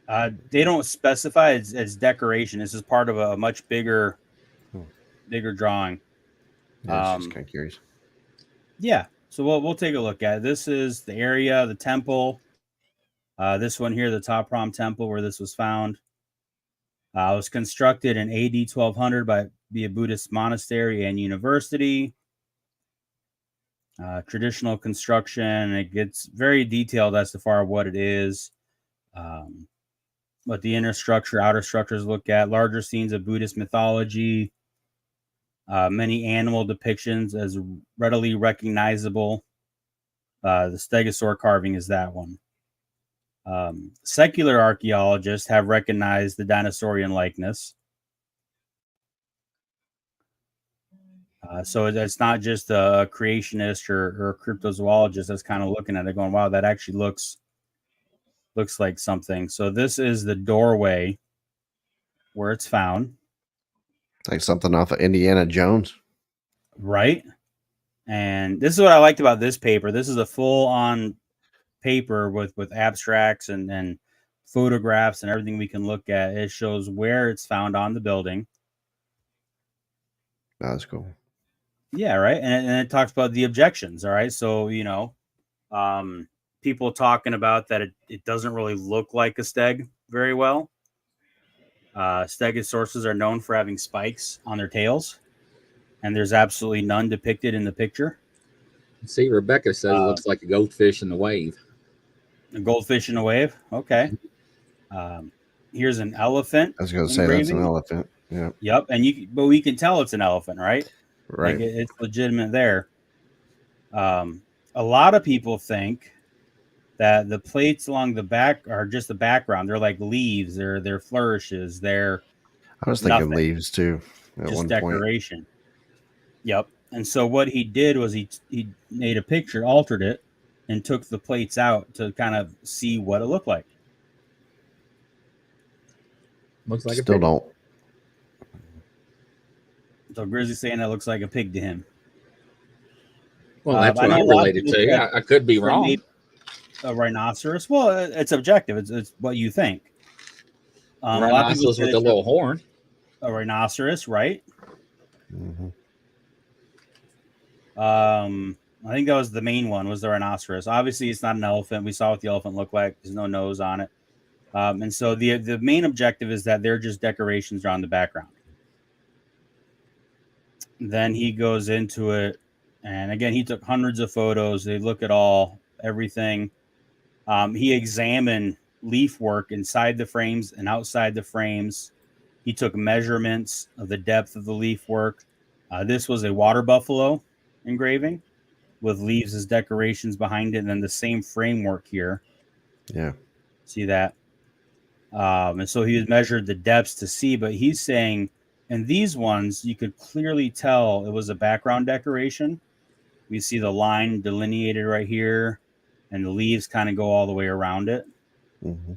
They don't specify as decoration. This is part of a much bigger drawing. Yeah, I was just kind of curious. Yeah. So we'll take a look at it. This is the area, the temple. This one here, the Top Rom Temple, where this was found. It was constructed in AD 1200 by a Buddhist monastery and university. Traditional construction. It gets very detailed as to far what it is. What the inner structure, outer structures look at. Larger scenes of Buddhist mythology. Many animal depictions as readily recognizable. The stegosaur carving is that one. Secular archaeologists have recognized the dinosaurian likeness. So it's not just a creationist or a cryptozoologist that's kind of looking at it going, wow, that actually looks like something. So this is the doorway where it's found. Like something off of Indiana Jones. Right. And this is what I liked about this paper. This is a full-on paper with abstracts and photographs and everything we can look at. It shows where it's found on the building. That's cool. Yeah, right. And it talks about the objections. All right. So, people talking about that it doesn't really look like a steg very well. Stegosauruses are known for having spikes on their tails, and there's absolutely none depicted in the picture. See, Rebecca says it looks like a goldfish in the wave. A goldfish in a wave. Okay. Here's an elephant I was going to say engraving. that's an elephant. Yeah. Yep. But we can tell it's an elephant, right? Right. Like it's legitimate there. A lot of people think that the plates along the back are just the background. They're like leaves. They're flourishes. They're I was thinking nothing. leaves too at Just one decoration. Point. Yep. And so what he did was he made a picture, altered it, and took the plates out to kind of see what it looked like. Looks like Still don't. So Grizzly's saying that looks like a pig to him. Well, that's what I related to. I could be wrong. A rhinoceros. Well, it's objective. It's what you think. Rhinoceros with a little horn. A rhinoceros, right? Mm-hmm. I think that was the main one, was the rhinoceros. Obviously, it's not an elephant. We saw what the elephant looked like. There's no nose on it. And so the main objective is that they're just decorations around the background. Then he goes into it. And again, he took hundreds of photos. They look at everything. He examined leaf work inside the frames and outside the frames. He took measurements of the depth of the leaf work. This was a water buffalo engraving with leaves as decorations behind it, and then the same framework here. Yeah. See that? And so he measured the depths to see, but he's saying in these ones, you could clearly tell it was a background decoration. We see the line delineated right here, and the leaves kind of go all the way around it. Mm-hmm.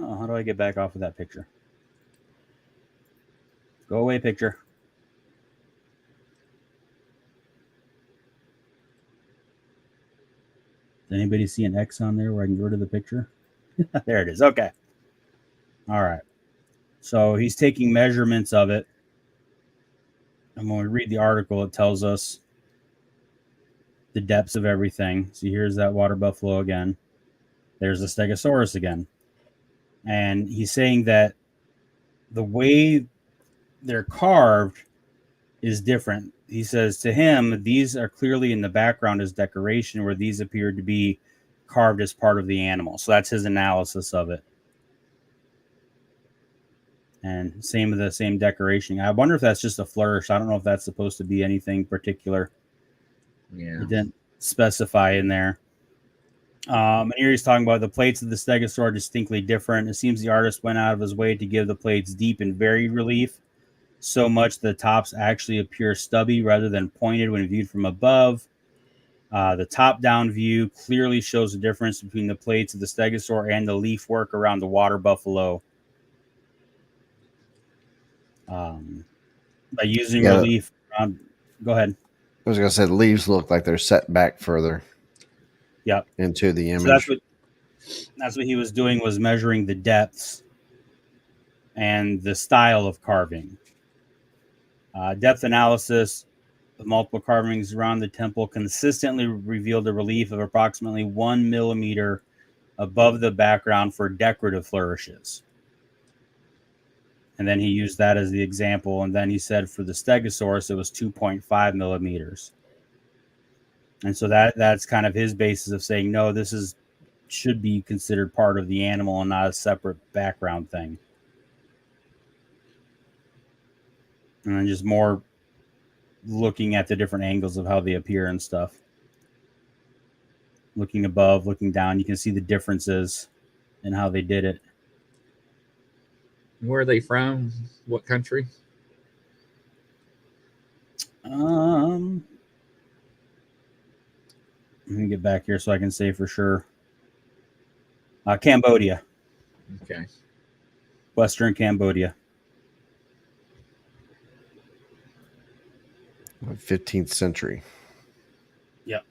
Oh, how do I get back off of that picture? Go away, picture. Does anybody see an X on there where I can get rid of the picture? There it is. Okay. All right. So he's taking measurements of it. And when we read the article, it tells us the depths of everything. So here's that water buffalo again. There's the Stegosaurus again. And he's saying that the way they're carved is different. He says to him, these are clearly in the background as decoration, where these appear to be carved as part of the animal. So that's his analysis of it. And same with the same decoration. I wonder if that's just a flourish. I don't know if that's supposed to be anything particular. Yeah. It didn't specify in there. And here he's talking about the plates of the stegosaur are distinctly different. It seems the artist went out of his way to give the plates deep and varied relief, so much the tops actually appear stubby rather than pointed when viewed from above. The top-down view clearly shows the difference between the plates of the stegosaur and the leaf work around the water buffalo. By using relief around... Go ahead. I was going to say the leaves look like they're set back further. Yep. Into the image. So that's what he was doing, was measuring the depths and the style of carving. Depth analysis of multiple carvings around the temple consistently revealed a relief of approximately 1 millimeter above the background for decorative flourishes. And then he used that as the example. And then he said for the Stegosaurus, it was 2.5 millimeters. And so that's kind of his basis of saying, no, this should be considered part of the animal and not a separate background thing. And then just more looking at the different angles of how they appear and stuff. Looking above, looking down, you can see the differences in how they did it. Where are they from? What country? Let me get back here so I can say for sure. Cambodia. Okay. Western Cambodia. 15th century. Yep.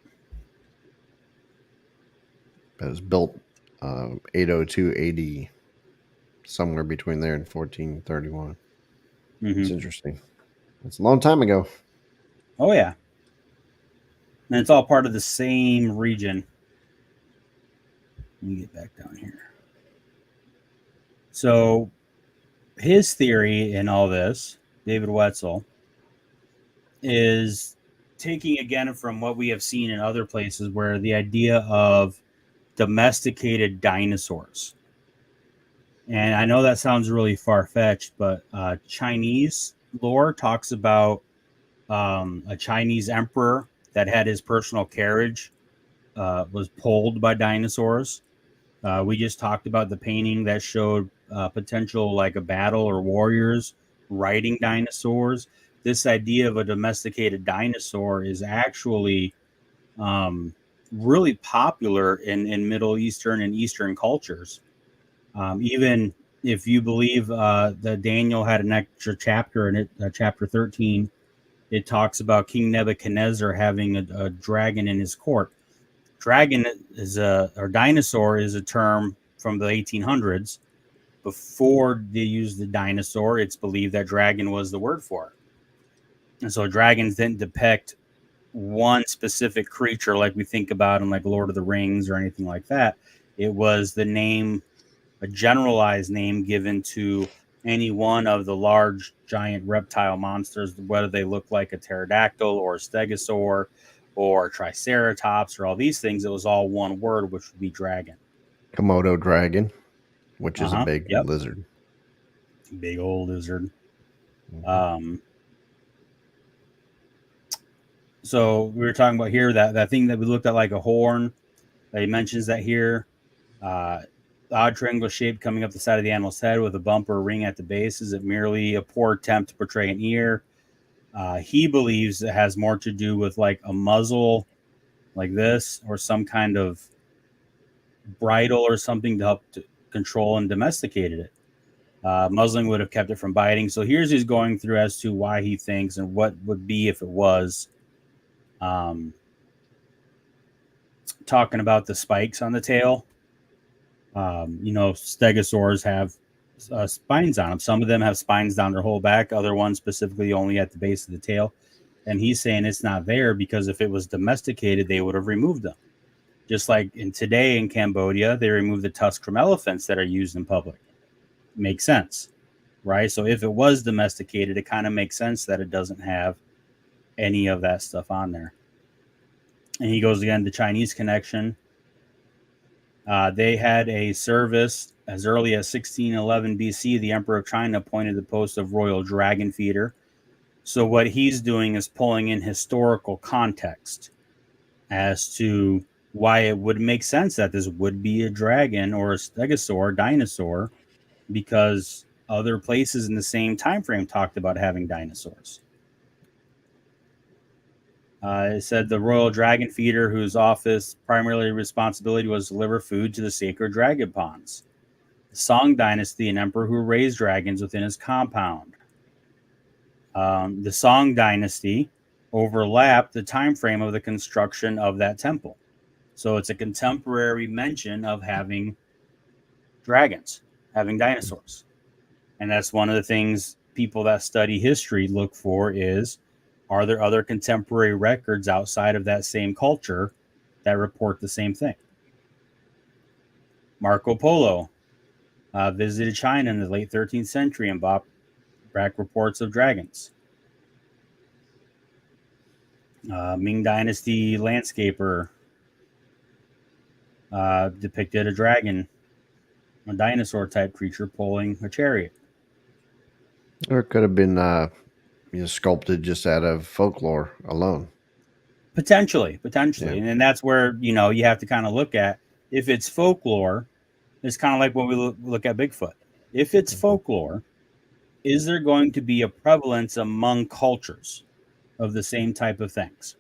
It was built 802 AD. Somewhere between there and 1431. Mm-hmm. It's interesting. It's a long time ago. Oh yeah, and it's all part of the same region. Let me get back down here. So his theory in all this, David Wetzel, is taking again from what we have seen in other places where the idea of domesticated dinosaurs. And I know that sounds really far-fetched, but Chinese lore talks about a Chinese emperor that had his personal carriage was pulled by dinosaurs. We just talked about the painting that showed potential like a battle or warriors riding dinosaurs. This idea of a domesticated dinosaur is actually really popular in Middle Eastern and Eastern cultures. Even if you believe that Daniel had an extra chapter in it, chapter 13, it talks about King Nebuchadnezzar having a dragon in his court. Dragon or dinosaur is a term from the 1800s. Before they used the dinosaur, it's believed that dragon was the word for it. And so dragons didn't depict one specific creature like we think about in like Lord of the Rings or anything like that. It was the name, a generalized name given to any one of the large giant reptile monsters, whether they look like a pterodactyl or a stegosaur or a triceratops or all these things. It was all one word, which would be dragon. Komodo dragon, which is a big Yep. lizard. Big old lizard. So we were talking about here that thing that we looked at like a horn. He mentions that here. Odd triangle shape coming up the side of the animal's head with a bump or ring at the base. Is it merely a poor attempt to portray an ear? He believes it has more to do with like a muzzle like this or some kind of bridle or something to help to control and domesticated it. Muzzling would have kept it from biting. So here's he's going through as to why he thinks and what would be if it was. Talking about the spikes on the tail. Stegosaurs have spines on them. Some of them have spines down their whole back. Other ones specifically only at the base of the tail. And he's saying it's not there because if it was domesticated, they would have removed them. Just like today in Cambodia, they remove the tusks from elephants that are used in public. Makes sense, right? So if it was domesticated, it kind of makes sense that it doesn't have any of that stuff on there. And he goes again, the Chinese connection. They had a service as early as 1611 BC. The Emperor of China appointed the post of royal dragon feeder. So what he's doing is pulling in historical context as to why it would make sense that this would be a dragon or a stegosaur, dinosaur, because other places in the same time frame talked about having dinosaurs. It said the royal dragon feeder, whose office primarily responsibility was to deliver food to the sacred dragon ponds. The Song dynasty, an emperor who raised dragons within his compound. The Song dynasty overlapped the time frame of the construction of that temple. So it's a contemporary mention of having dragons, having dinosaurs. And that's one of the things people that study history look for is, are there other contemporary records outside of that same culture that report the same thing? Marco Polo visited China in the late 13th century and brought back reports of dragons. Ming Dynasty landscaper depicted a dragon, a dinosaur type creature pulling a chariot. Or it could have been sculpted just out of folklore alone. Potentially. Yeah. And that's where, you have to kind of look at, if it's folklore, it's kind of like when we look at Bigfoot. If it's folklore, is there going to be a prevalence among cultures of the same type of things?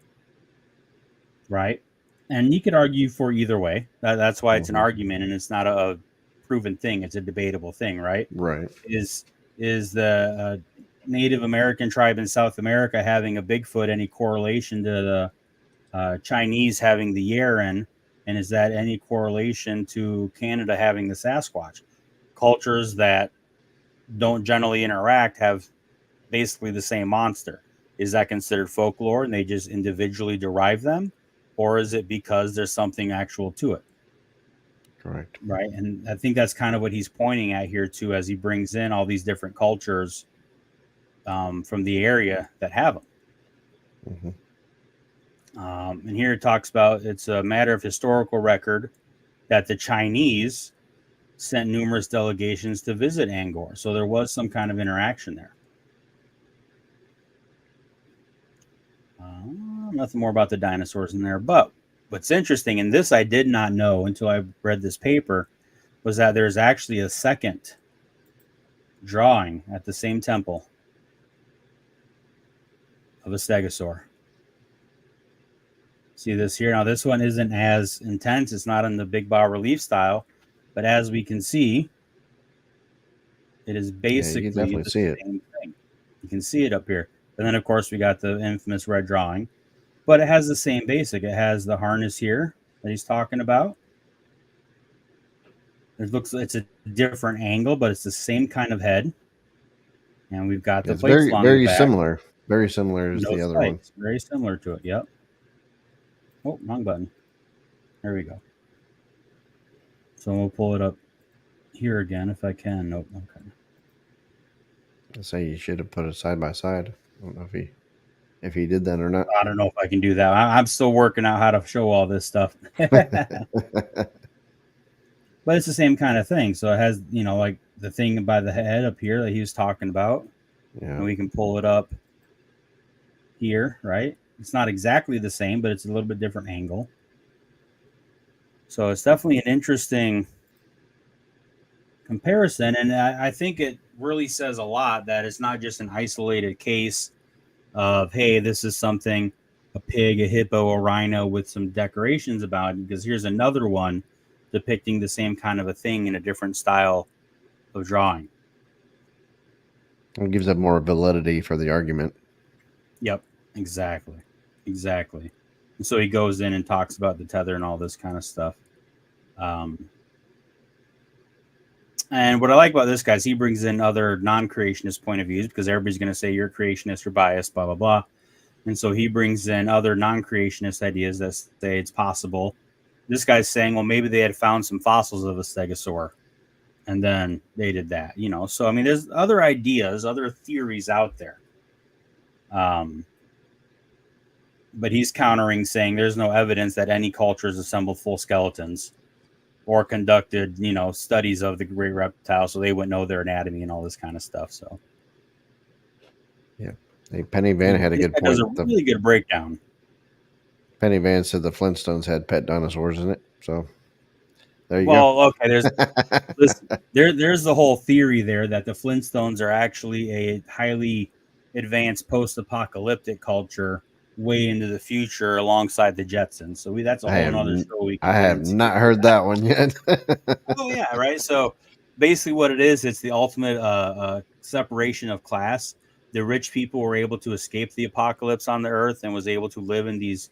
Right? And you could argue for either way. That's why it's an argument and it's not a proven thing. It's a debatable thing, right? Right. Is the Native American tribe in South America having a Bigfoot any correlation to the Chinese having the Yeren? And is that any correlation to Canada having the Sasquatch? Cultures that don't generally interact have basically the same monster. Is that considered folklore and they just individually derive them? Or is it because there's something actual to it? Correct. Right. And I think that's kind of what he's pointing at here too, as he brings in all these different cultures from the area that have them. And here it talks about it's a matter of historical record that the Chinese sent numerous delegations to visit Angkor. So there was some kind of interaction there. Nothing more about the dinosaurs in there. But what's interesting, and this I did not know until I read this paper, was that there's actually a second drawing at the same temple of a stegosaur. See this here? Now, this one isn't as intense. It's not in the big bas relief style. But as we can see, it is basically the same thing. You can see it up here. And then, of course, we got the infamous red drawing. But it has the same basic. It has the harness here that he's talking about. It looks it's a different angle, but it's the same kind of head. And we've got the plates along the back. Similar. Very similar as the other one. Very similar to it, yep. Oh, wrong button. There we go. So we'll pull it up here again if I can. Nope. Okay. I say you should have put it side by side. I don't know if he did that or not. I don't know if I can do that. I'm still working out how to show all this stuff. But it's the same kind of thing. So it has, like the thing by the head up here that he was talking about. Yeah. And we can pull it up here, right? It's not exactly the same, but it's a little bit different angle. So it's definitely an interesting comparison. And I think it really says a lot that it's not just an isolated case of, hey, this is something, a pig, a hippo, a rhino with some decorations about it, because here's another one depicting the same kind of a thing in a different style of drawing. It gives it more validity for the argument. Yep, exactly. And so he goes in and talks about the tether and all this kind of stuff. And what I like about this guy is he brings in other non-creationist point of views, because everybody's going to say you're creationist or biased, blah, blah, blah. And so he brings in other non-creationist ideas that say it's possible. This guy's saying, well, maybe they had found some fossils of a stegosaur, and then they did that, So, I mean, there's other ideas, other theories out there. But he's countering, saying there's no evidence that any cultures assembled full skeletons or conducted, studies of the great reptile, so they wouldn't know their anatomy and all this kind of stuff. So, yeah, hey, Penny Van had a good point. There's a really good breakdown. Penny Van said the Flintstones had pet dinosaurs in it, so there you go. Well, okay, there's the whole theory there that the Flintstones are actually a highly advanced post-apocalyptic culture way into the future alongside the Jetsons. So that's a whole other show. I have not heard that one yet. Oh yeah, right. So basically, what it is, it's the ultimate separation of class. The rich people were able to escape the apocalypse on the Earth and was able to live in these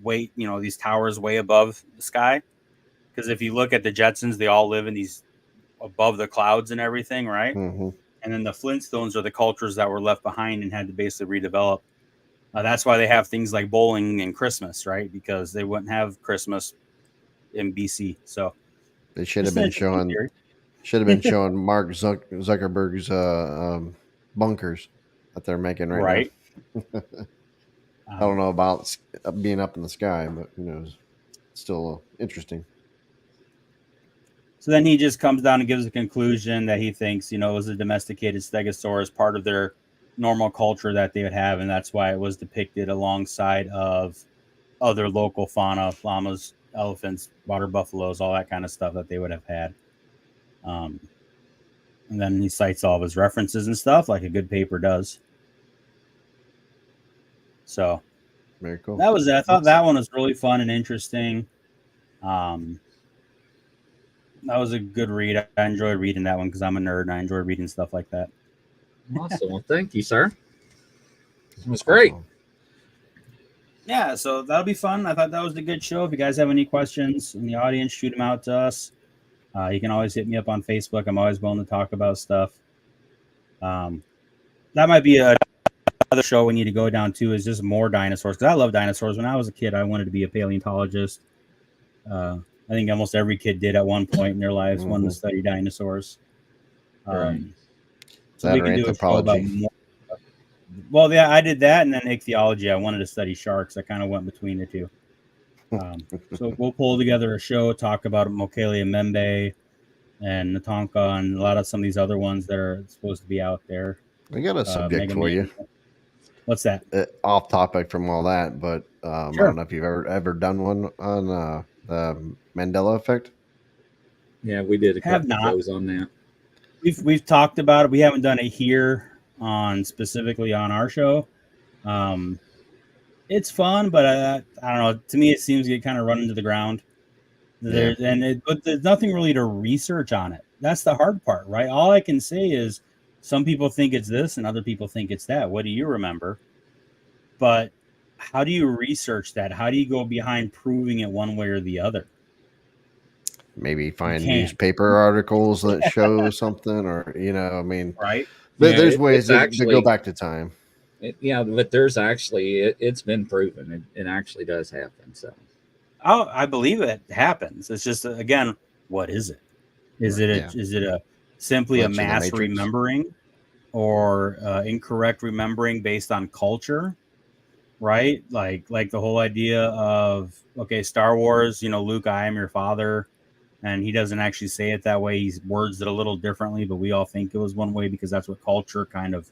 these towers way above the sky. Because if you look at the Jetsons, they all live in these above the clouds and everything, right? Mm-hmm. And then the Flintstones are the cultures that were left behind and had to basically redevelop. That's why they have things like bowling and Christmas, right? Because they wouldn't have Christmas in BC. So they should have been showing Mark Zuckerberg's bunkers that they're making right now. I don't know about being up in the sky, but it's still interesting. So then he just comes down and gives a conclusion that he thinks, it was a domesticated stegosaur as part of their normal culture that they would have, and that's why it was depicted alongside of other local fauna, llamas, elephants, water buffaloes, all that kind of stuff that they would have had. And then he cites all of his references and stuff like a good paper does. So very cool. That was it. I thought that one was really fun and interesting. That was a good read. I enjoyed reading that one because I'm a nerd and I enjoy reading stuff like that. Awesome. Well, thank you, sir. It was great. Yeah, so that'll be fun. I thought that was a good show. If you guys have any questions in the audience, shoot them out to us. You can always hit me up on Facebook. I'm always willing to talk about stuff. That that might be another show we need to go down to, is just more dinosaurs, because I love dinosaurs. When I was a kid, I wanted to be a paleontologist. I think almost every kid did at one point in their lives, wanted to study dinosaurs. Right. So we can do a show about more. Well, yeah, I did that, and then ichthyology. I wanted to study sharks. I kind of went between the two. So we'll pull together a show, talk about Mokalia Membe and Natonka and a lot of some of these other ones that are supposed to be out there. I got a subject for you. What's that? Off topic from all that, but I don't know if you've ever done one on the Mandela effect. Yeah, we did a couple of shows on that. We've talked about it. We haven't done it here specifically on our show. It's fun, but I don't know. To me, it seems to get kind of run into the ground. But there's nothing really to research on it. That's the hard part, right? All I can say is some people think it's this and other people think it's that. What do you remember? But how do you research that? How do you go behind proving it one way or the other? Maybe find newspaper articles that show something, or I mean, right? There's ways to go back to time. But there's actually it's been proven. It actually does happen. So, I believe it happens. It's just, again, what is it? Is it simply a mass remembering, or incorrect remembering based on culture? Right? Like the whole idea of, okay, Star Wars, Luke, I am your father. And he doesn't actually say it that way. He words it a little differently, but we all think it was one way because that's what culture kind of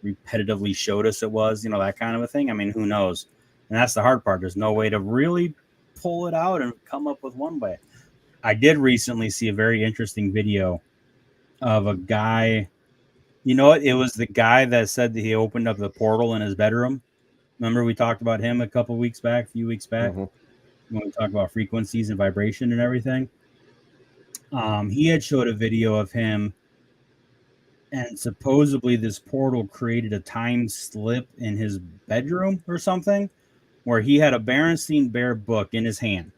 repetitively showed us it was, that kind of a thing. I mean, who knows? And that's the hard part. There's no way to really pull it out and come up with one way. I did recently see a very interesting video of a guy. You know what? It was the guy that said that he opened up the portal in his bedroom. Remember we talked about him a few weeks back, when we talked about frequencies and vibration and everything. He had showed a video of him, and supposedly this portal created a time slip in his bedroom or something, where he had a Berenstein Bear book in his hand.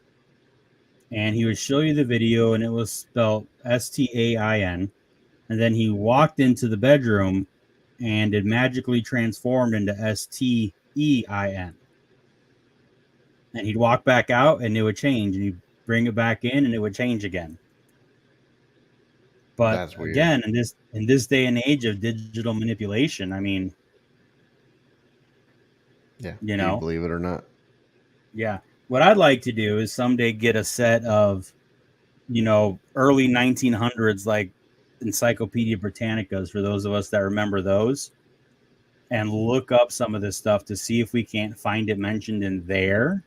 And he would show you the video, and it was spelled STAIN. And then he walked into the bedroom, and it magically transformed into STEIN. And he'd walk back out, and it would change. And he'd bring it back in, and it would change again. But again, in this day and age of digital manipulation, I mean, do you believe it or not? Yeah. What I'd like to do is someday get a set of, early 1900s, like Encyclopedia Britannicas, for those of us that remember those, and look up some of this stuff to see if we can't find it mentioned in there.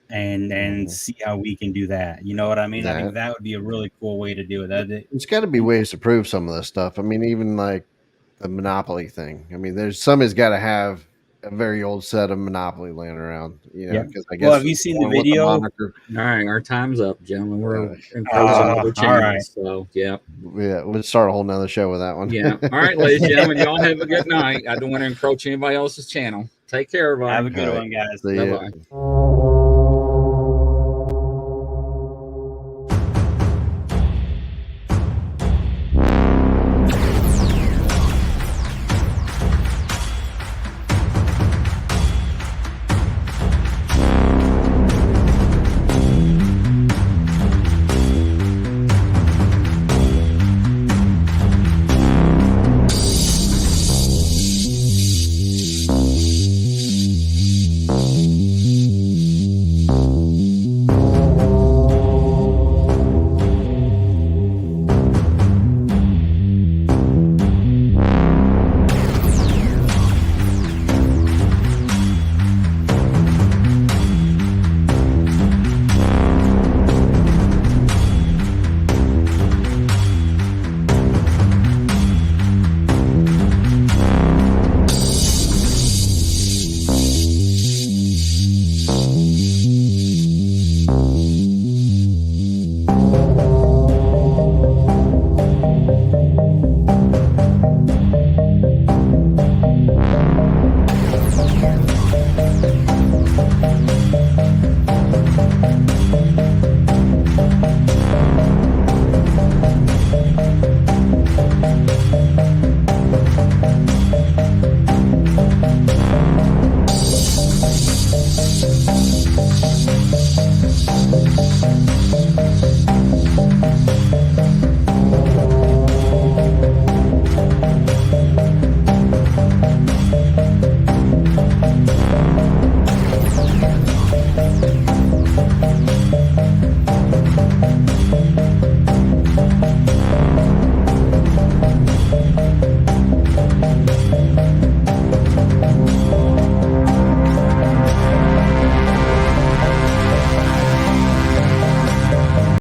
And see how we can do that. You know what I mean? I think that would be a really cool way to do it. There's got to be ways to prove some of this stuff. I mean, even like the Monopoly thing. I mean, somebody's got to have a very old set of Monopoly laying around. Because I guess. Well, have you seen the video? All right, our time's up, gentlemen. We're encroaching other channels. Right. So we'll start a whole nother show with that one. Yeah. All right, ladies and gentlemen, y'all have a good night. I don't want to encroach anybody else's channel. Take care, everybody. Have a good one, guys. Bye-bye.